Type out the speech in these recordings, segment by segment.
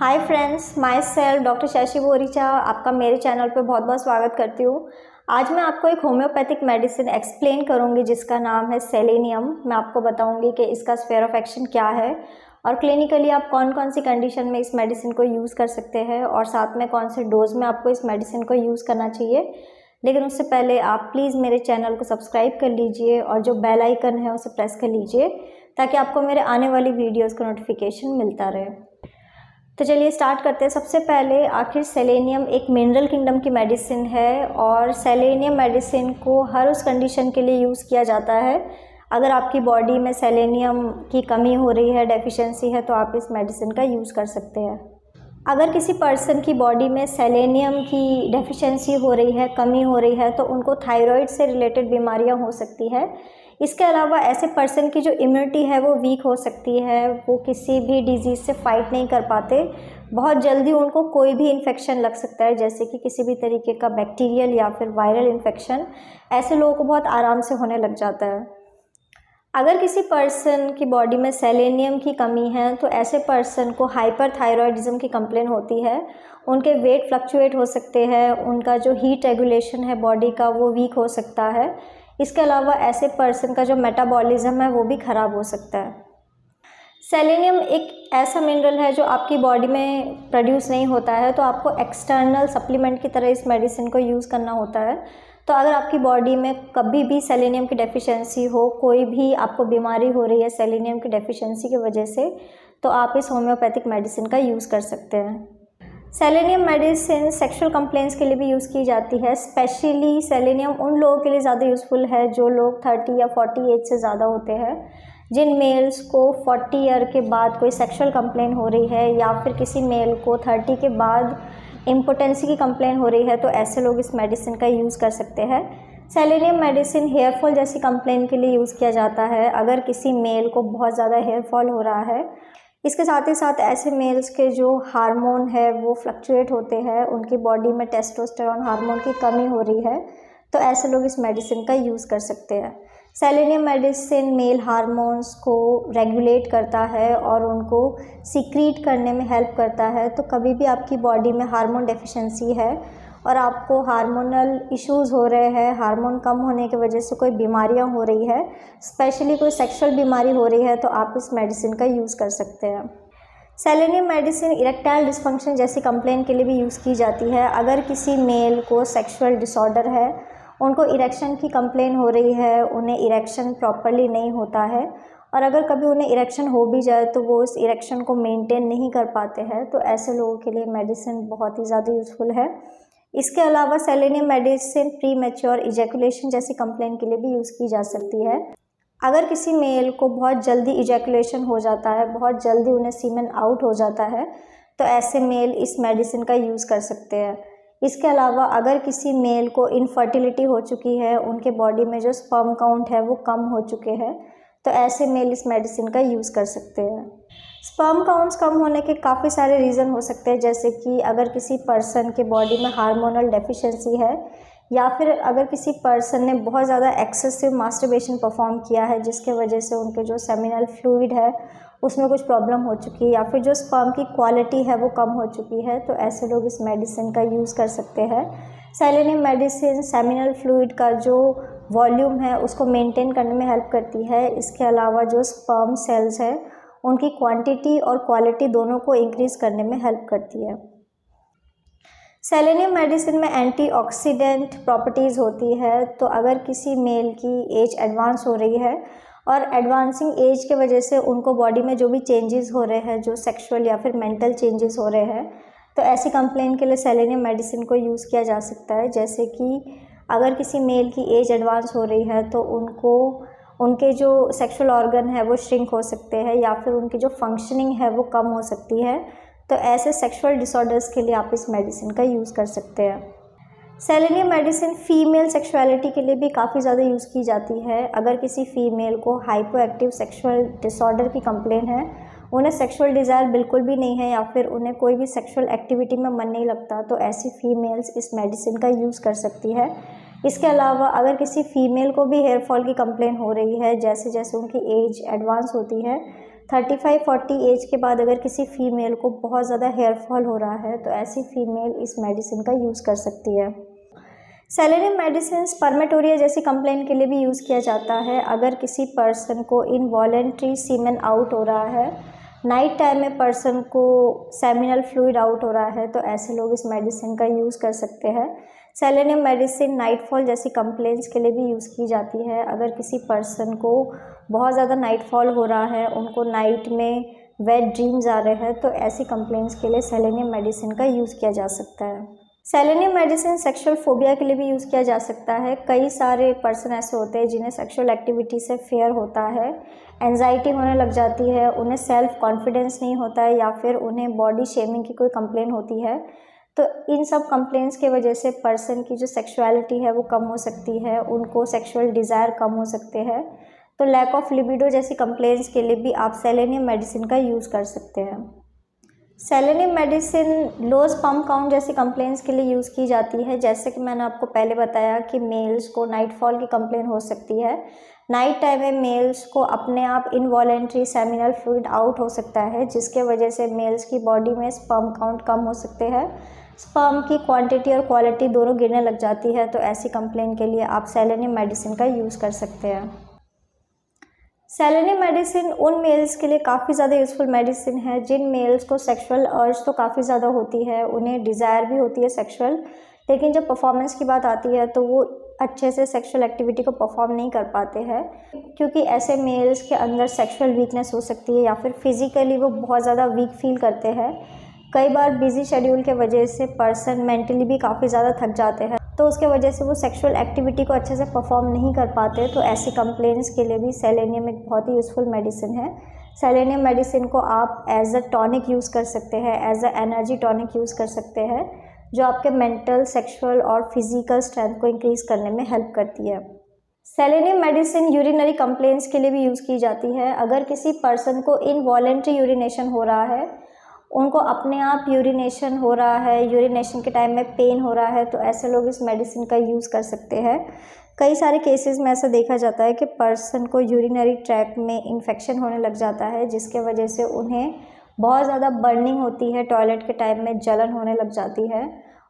Hi friends, my self doctor Shashi Boricha आपका मेरे channel पे बहुत बहुत स्वागत करती हूँ। आज मैं आपको एक होम्योपैथिक मेडिसिन एक्सप्लेन करूँगी जिसका नाम है सेलेनियम। मैं आपको बताऊँगी कि इसका स्फीयर ऑफ एक्शन क्या है और क्लिनिकली आप कौन कौन सी कंडीशन में इस मेडिसिन को यूज़ कर सकते हैं और साथ में कौन से डोज में आपको इस मेडिसिन को यूज़ करना चाहिए। लेकिन उससे पहले आप प्लीज़ मेरे चैनल को सब्सक्राइब कर लीजिए और जो बेल आइकन है उसे प्रेस कर लीजिए ताकि आपको मेरे आने वाली वीडियोज़ का नोटिफिकेशन मिलता रहे। तो चलिए स्टार्ट करते हैं। सबसे पहले आखिर सेलेनियम एक मिनरल किंगडम की मेडिसिन है और सेलेनियम मेडिसिन को हर उस कंडीशन के लिए यूज़ किया जाता है। अगर आपकी बॉडी में सेलेनियम की कमी हो रही है, डेफिशिएंसी है, तो आप इस मेडिसिन का यूज़ कर सकते हैं। अगर किसी पर्सन की बॉडी में सेलेनियम की डेफिशिएंसी हो रही है, कमी हो रही है, तो उनको थायराइड से रिलेटेड बीमारियां हो सकती है। इसके अलावा ऐसे पर्सन की जो इम्यूनिटी है वो वीक हो सकती है, वो किसी भी डिजीज़ से फाइट नहीं कर पाते, बहुत जल्दी उनको कोई भी इन्फेक्शन लग सकता है, जैसे कि किसी भी तरीके का बैक्टीरियल या फिर वायरल इन्फेक्शन ऐसे लोगों को बहुत आराम से होने लग जाता है। अगर किसी पर्सन की बॉडी में सेलेनियम की कमी है तो ऐसे पर्सन को हाइपरथायरॉयडिज्म की कंप्लेन होती है, उनके वेट फ्लक्चुएट हो सकते हैं, उनका जो हीट रेगुलेशन है बॉडी का वो वीक हो सकता है। इसके अलावा ऐसे पर्सन का जो मेटाबॉलिज्म है वो भी ख़राब हो सकता है। सेलेनियम एक ऐसा मिनरल है जो आपकी बॉडी में प्रोड्यूस नहीं होता है, तो आपको एक्सटर्नल सप्लीमेंट की तरह इस मेडिसिन को यूज़ करना होता है। तो अगर आपकी बॉडी में कभी भी सेलेनियम की डेफिशिएंसी हो, कोई भी आपको बीमारी हो रही है सेलेनियम की डेफिशिएंसी की वजह से, तो आप इस होम्योपैथिक मेडिसिन का यूज़ कर सकते हैं। सेलेनियम मेडिसिन सेक्सुअल कंप्लेंट्स के लिए भी यूज़ की जाती है। स्पेशली सेलेनियम उन लोगों के लिए ज़्यादा यूज़फुल है जो लोग 30 या 40 एज से ज़्यादा होते हैं। जिन मेल्स को 40 ईयर के बाद कोई सेक्सुअल कंप्लेन हो रही है या फिर किसी मेल को 30 के बाद इम्पोटेंसी की कंप्लेन हो रही है, तो ऐसे लोग इस मेडिसिन का यूज़ कर सकते हैं। सेलेनियम मेडिसिन हेयर फॉल जैसी कंप्लेन के लिए यूज़ किया जाता है। अगर किसी मेल को बहुत ज़्यादा हेयर फॉल हो रहा है, इसके साथ ही साथ ऐसे मेल्स के जो हार्मोन है वो फ्लक्चुएट होते हैं, उनकी बॉडी में टेस्टोस्टेरोन हार्मोन की कमी हो रही है, तो ऐसे लोग इस मेडिसिन का यूज़ कर सकते हैं। सेलेनियम मेडिसिन मेल हार्मोन्स को रेगुलेट करता है और उनको सीक्रीट करने में हेल्प करता है। तो कभी भी आपकी बॉडी में हार्मोन डेफिशिएंसी है और आपको हार्मोनल इश्यूज़ हो रहे हैं, हार्मोन कम होने की वजह से कोई बीमारियां हो रही है, स्पेशली कोई सेक्सुअल बीमारी हो रही है, तो आप इस मेडिसिन का यूज़ कर सकते हैं। सेलेनियम मेडिसिन इरेक्टाइल डिस्फंक्शन जैसी कंप्लेन के लिए भी यूज़ की जाती है। अगर किसी मेल को सेक्सुअल डिसऑर्डर है, उनको इरेक्शन की कंप्लेन हो रही है, उन्हें इरेक्शन प्रॉपरली नहीं होता है और अगर कभी उन्हें इरेक्शन हो भी जाए तो वो इस इरेक्शन को मेंटेन नहीं कर पाते हैं, तो ऐसे लोगों के लिए मेडिसिन बहुत ही ज़्यादा यूज़फुल है। इसके अलावा selenium medicine pre mature ejaculation जैसी कंप्लेन के लिए भी यूज़ की जा सकती है। अगर किसी मेल को बहुत जल्दी इजैकुलेशन हो जाता है, बहुत जल्दी उन्हें सीमेन आउट हो जाता है, तो ऐसे मेल इस मेडिसिन का यूज़ कर सकते हैं। इसके अलावा अगर किसी मेल को इनफर्टिलिटी हो चुकी है, उनके बॉडी में जो स्पर्म काउंट है वो कम हो चुके हैं, तो ऐसे मेल इस मेडिसिन का यूज़ कर सकते हैं। स्पर्म काउंट्स कम होने के काफ़ी सारे रीज़न हो सकते हैं, जैसे कि अगर किसी पर्सन के बॉडी में हार्मोनल डेफिशिएंसी है या फिर अगर किसी पर्सन ने बहुत ज़्यादा एक्सेसिव मास्टरबेशन परफॉर्म किया है जिसके वजह से उनके जो सेमिनल फ्लूइड है उसमें कुछ प्रॉब्लम हो चुकी है या फिर जो स्पर्म की क्वालिटी है वो कम हो चुकी है, तो ऐसे लोग इस मेडिसिन का यूज़ कर सकते हैं। सेलेनियम मेडिसिन सेमिनल फ्लूइड का जो वॉल्यूम है उसको मेंटेन करने में हेल्प करती है। इसके अलावा जो स्पर्म सेल्स है उनकी क्वांटिटी और क्वालिटी दोनों को इंक्रीज़ करने में हेल्प करती है। सेलेनियम मेडिसिन में एंटीऑक्सीडेंट प्रॉपर्टीज़ होती है, तो अगर किसी मेल की एज एडवांस हो रही है और एडवांसिंग एज के वजह से उनको बॉडी में जो भी चेंजेस हो रहे हैं, जो सेक्सुअल या फिर मेंटल चेंजेस हो रहे हैं, तो ऐसी कंप्लेन के लिए सेलेनियम मेडिसिन को यूज़ किया जा सकता है। जैसे कि अगर किसी मेल की एज एडवांस हो रही है तो उनको उनके जो सेक्सुअल ऑर्गन है वो श्रिंक हो सकते हैं या फिर उनकी जो फंक्शनिंग है वो कम हो सकती है, तो ऐसे सेक्सुअल डिसऑर्डर्स के लिए आप इस मेडिसिन का यूज़ कर सकते हैं। सेलेनियम मेडिसिन फीमेल सेक्सुअलिटी के लिए भी काफ़ी ज़्यादा यूज़ की जाती है। अगर किसी फीमेल को हाइपोएक्टिव सेक्सुअल डिसऑर्डर की कंप्लेन है, उन्हें सेक्सुअल डिज़ायर बिल्कुल भी नहीं है या फिर उन्हें कोई भी सेक्सुअल एक्टिविटी में मन नहीं लगता, तो ऐसी फीमेल्स इस मेडिसिन का यूज़ कर सकती है। इसके अलावा अगर किसी फीमेल को भी हेयर फॉल की कंप्लेन हो रही है, जैसे जैसे उनकी एज एडवांस होती है, 35-40 एज के बाद अगर किसी फीमेल को बहुत ज़्यादा हेयर फॉल हो रहा है तो ऐसी फीमेल इस मेडिसिन का यूज़ कर सकती है। सेलेनियम मेडिसिन स्पर्मेटोरिया जैसी कंप्लेंट के लिए भी यूज़ किया जाता है। अगर किसी पर्सन को इनवॉलेंट्री सीमेन आउट हो रहा है, नाइट टाइम में पर्सन को सेमिनल फ्लूइड आउट हो रहा है, तो ऐसे लोग इस मेडिसिन का यूज़ कर सकते हैं। सेलेनियम मेडिसिन नाइटफॉल जैसी कंप्लेंट्स के लिए भी यूज़ की जाती है। अगर किसी पर्सन को बहुत ज़्यादा नाइटफॉल हो रहा है, उनको नाइट में वेट ड्रीम्स आ रहे हैं, तो ऐसी कंप्लेंट्स के लिए सेलेनियम मेडिसिन का यूज़ किया जा सकता है। सेलेनियम मेडिसिन सेक्सुअल फोबिया के लिए भी यूज़ किया जा सकता है। कई सारे पर्सन ऐसे होते हैं जिन्हें सेक्सुअल एक्टिविटी से फेयर होता है, एंजाइटी होने लग जाती है, उन्हें सेल्फ कॉन्फिडेंस नहीं होता है या फिर उन्हें बॉडी शेमिंग की कोई कंप्लेन होती है। तो इन सब कंप्लेंट्स के वजह से पर्सन की जो सेक्सुअलिटी है वो कम हो सकती है, उनको सेक्सुअल डिज़ायर कम हो सकते हैं। तो लैक ऑफ लिबिडो जैसी कंप्लेंट्स के लिए भी आप सेलेनियम मेडिसिन का यूज़ कर सकते हैं। Selenium medicine low sperm count जैसी कंप्लेंट्स के लिए यूज़ की जाती है। जैसे कि मैंने आपको पहले बताया कि मेल्स को नाइटफॉल की कंप्लेंट हो सकती है। नाइट टाइम में मेल्स को अपने आप इनवॉलेंट्री सेमिनल फ्लूइड आउट हो सकता है, जिसके वजह से मेल्स की बॉडी में स्पर्म काउंट कम हो सकते हैं, स्पर्म की क्वांटिटी और क्वालिटी दोनों गिरने लग जाती है। तो ऐसी कंप्लेंट के लिए आप सेलेनियम मेडिसिन का यूज़ कर सकते हैं। सेलेनियम मेडिसिन उन मेल्स के लिए काफ़ी ज़्यादा यूज़फुल मेडिसिन है जिन मेल्स को सेक्सुअल अर्ज तो काफ़ी ज़्यादा होती है, उन्हें डिज़ायर भी होती है सेक्सुअल, लेकिन जब परफॉर्मेंस की बात आती है तो वो अच्छे से सेक्सुअल एक्टिविटी को परफॉर्म नहीं कर पाते हैं, क्योंकि ऐसे मेल्स के अंदर सेक्सुअल वीकनेस हो सकती है या फिर फिज़िकली वो बहुत ज़्यादा वीक फील करते हैं। कई बार बिजी शेड्यूल के वजह से पर्सन मेंटली भी काफ़ी ज़्यादा थक जाते हैं, तो उसके वजह से वो सेक्सुअल एक्टिविटी को अच्छे से परफॉर्म नहीं कर पाते। तो ऐसी कंप्लेंट्स के लिए भी सेलेनियम एक बहुत ही यूज़फुल मेडिसिन है। सेलेनियम मेडिसिन को आप एज अ टॉनिक यूज़ कर सकते हैं, as a energy tonic use कर सकते हैं, जो आपके मेंटल, सेक्सुअल और फिजिकल स्ट्रेंथ को इंक्रीज़ करने में हेल्प करती है। सेलेनियम मेडिसिन यूरिनरी कंप्लेंट्स के लिए भी यूज़ की जाती है। अगर किसी पर्सन को इनवॉलेंट्री यूरिनेशन हो रहा है, उनको अपने आप यूरिनेशन हो रहा है, यूरिनेशन के टाइम में पेन हो रहा है, तो ऐसे लोग इस मेडिसिन का यूज़ कर सकते हैं। कई सारे केसेस में ऐसा देखा जाता है कि पर्सन को यूरिनरी ट्रैक्ट में इन्फेक्शन होने लग जाता है, जिसके वजह से उन्हें बहुत ज़्यादा बर्निंग होती है, टॉयलेट के टाइम में जलन होने लग जाती है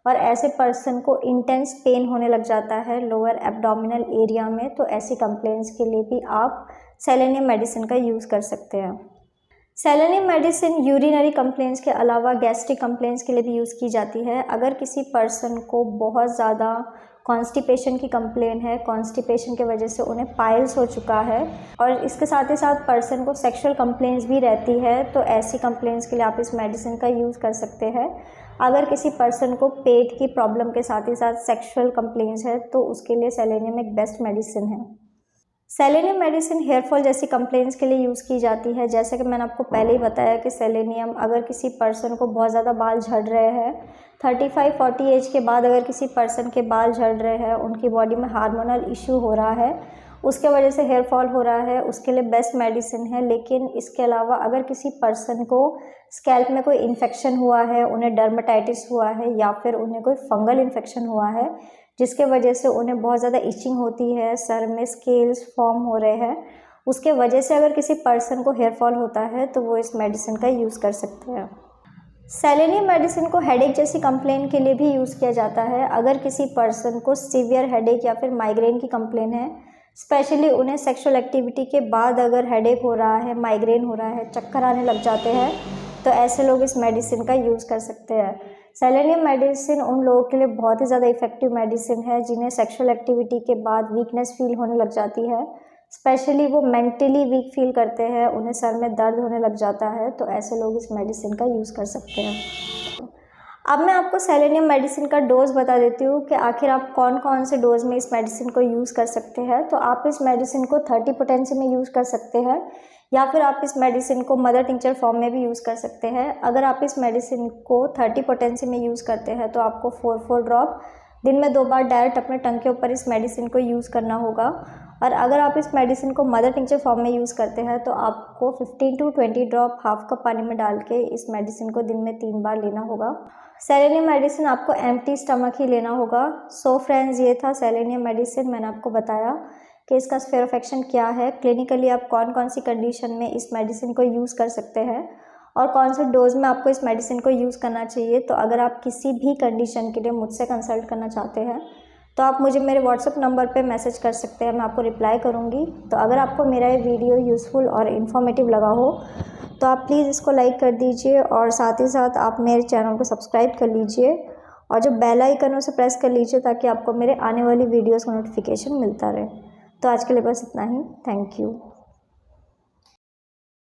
और ऐसे पर्सन को इंटेंस पेन होने लग जाता है लोअर एब्डोमिनल एरिया में। तो ऐसी कंप्लेंट्स के लिए भी आप सेलेनियम मेडिसिन का यूज़ कर सकते हैं। सेलेनियम मेडिसिन यूरिनरी कंप्लेंट्स के अलावा गैस्ट्रिक कंप्लेंट्स के लिए भी यूज़ की जाती है। अगर किसी पर्सन को बहुत ज़्यादा कॉन्स्टिपेशन की कंप्लेन है, कॉन्स्टिपेशन की वजह से उन्हें पाइल्स हो चुका है और इसके साथ ही साथ पर्सन को सेक्सुअल कंप्लेंट्स भी रहती है, तो ऐसी कंप्लेंट्स के लिए आप इस मेडिसिन का यूज़ कर सकते हैं। अगर किसी पर्सन को पेट की प्रॉब्लम के साथ ही साथ सेक्सुअल कंप्लेंट्स है, तो उसके लिए सेलेनियम एक बेस्ट मेडिसिन है। सेलेनियम मेडिसिन हेयर फॉल जैसी कंप्लेंट्स के लिए यूज़ की जाती है। जैसे कि मैंने आपको पहले ही बताया कि सेलेनियम अगर किसी पर्सन को बहुत ज़्यादा बाल झड़ रहे हैं, 35-40 एज के बाद अगर किसी पर्सन के बाल झड़ रहे हैं, उनकी बॉडी में हार्मोनल इश्यू हो रहा है, उसके वजह से हेयर फॉल हो रहा है, उसके लिए बेस्ट मेडिसिन है। लेकिन इसके अलावा अगर किसी पर्सन को स्कैल्प में कोई इन्फेक्शन हुआ है, उन्हें डर्मेटाइटिस हुआ है या फिर उन्हें कोई फंगल इन्फेक्शन हुआ है जिसके वजह से उन्हें बहुत ज़्यादा इचिंग होती है, सर में स्केल्स फॉर्म हो रहे हैं, उसके वजह से अगर किसी पर्सन को हेयर फॉल होता है तो वो इस मेडिसिन का यूज़ कर सकते हैं। सेलेनियम मेडिसिन को हेडेक जैसी कंप्लेन के लिए भी यूज़ किया जाता है। अगर किसी पर्सन को सीवियर हेडेक या फिर माइग्रेन की कंप्लेन है, स्पेशली उन्हें सेक्सुअल एक्टिविटी के बाद अगर हेडेक हो रहा है, माइग्रेन हो रहा है, चक्कर आने लग जाते हैं, तो ऐसे लोग इस मेडिसिन का यूज़ कर सकते हैं। सेलेनियम मेडिसिन उन लोगों के लिए बहुत ही ज़्यादा इफेक्टिव मेडिसिन है जिन्हें सेक्सुअल एक्टिविटी के बाद वीकनेस फील होने लग जाती है, स्पेशली वो मेंटली वीक फील करते हैं, उन्हें सर में दर्द होने लग जाता है, तो ऐसे लोग इस मेडिसिन का यूज़ कर सकते हैं। अब मैं आपको सेलेनियम मेडिसिन का डोज़ बता देती हूँ कि आखिर आप कौन कौन से डोज़ में इस मेडिसिन को यूज़ कर सकते हैं। तो आप इस मेडिसिन को 30 पोटेंसी में यूज़ कर सकते हैं या फिर आप इस मेडिसिन को मदर टिंचर फॉर्म में भी यूज़ कर सकते हैं। अगर आप इस मेडिसिन को 30 पोटेंसी में यूज़ करते हैं तो आपको 4 ड्रॉप दिन में 2 बार डायरेक्ट अपने टंग के ऊपर इस मेडिसिन को यूज़ करना होगा। और अगर आप इस मेडिसिन को मदर टिंचर फॉर्म में यूज़ करते हैं तो आपको 15 to 20 ड्रॉप हाफ कप पानी में डाल के इस मेडिसिन को दिन में 3 बार लेना होगा। सेलेनियम मेडिसिन आपको एम्प्टी स्टमक ही लेना होगा। सो फ्रेंड्स, ये था सेलेनियम मेडिसिन, मैंने आपको बताया कि इसका स्फीयर ऑफ एक्शन क्या है, क्लिनिकली आप कौन कौन सी कंडीशन में इस मेडिसिन को यूज़ कर सकते हैं और कौन से डोज में आपको इस मेडिसिन को यूज़ करना चाहिए। तो अगर आप किसी भी कंडीशन के लिए मुझसे कंसल्ट करना चाहते हैं तो आप मुझे मेरे व्हाट्सएप नंबर पे मैसेज कर सकते हैं, मैं आपको रिप्लाई करूँगी। तो अगर आपको मेरा ये वीडियो यूज़फुल और इन्फॉर्मेटिव लगा हो तो आप प्लीज़ इसको लाइक कर दीजिए और साथ ही साथ आप मेरे चैनल को सब्सक्राइब कर लीजिए और जो बेल आइकन उसे प्रेस कर लीजिए ताकि आपको मेरे आने वाली वीडियोज़ का नोटिफिकेशन मिलता रहे। तो आज के लिए बस इतना ही। Thank you.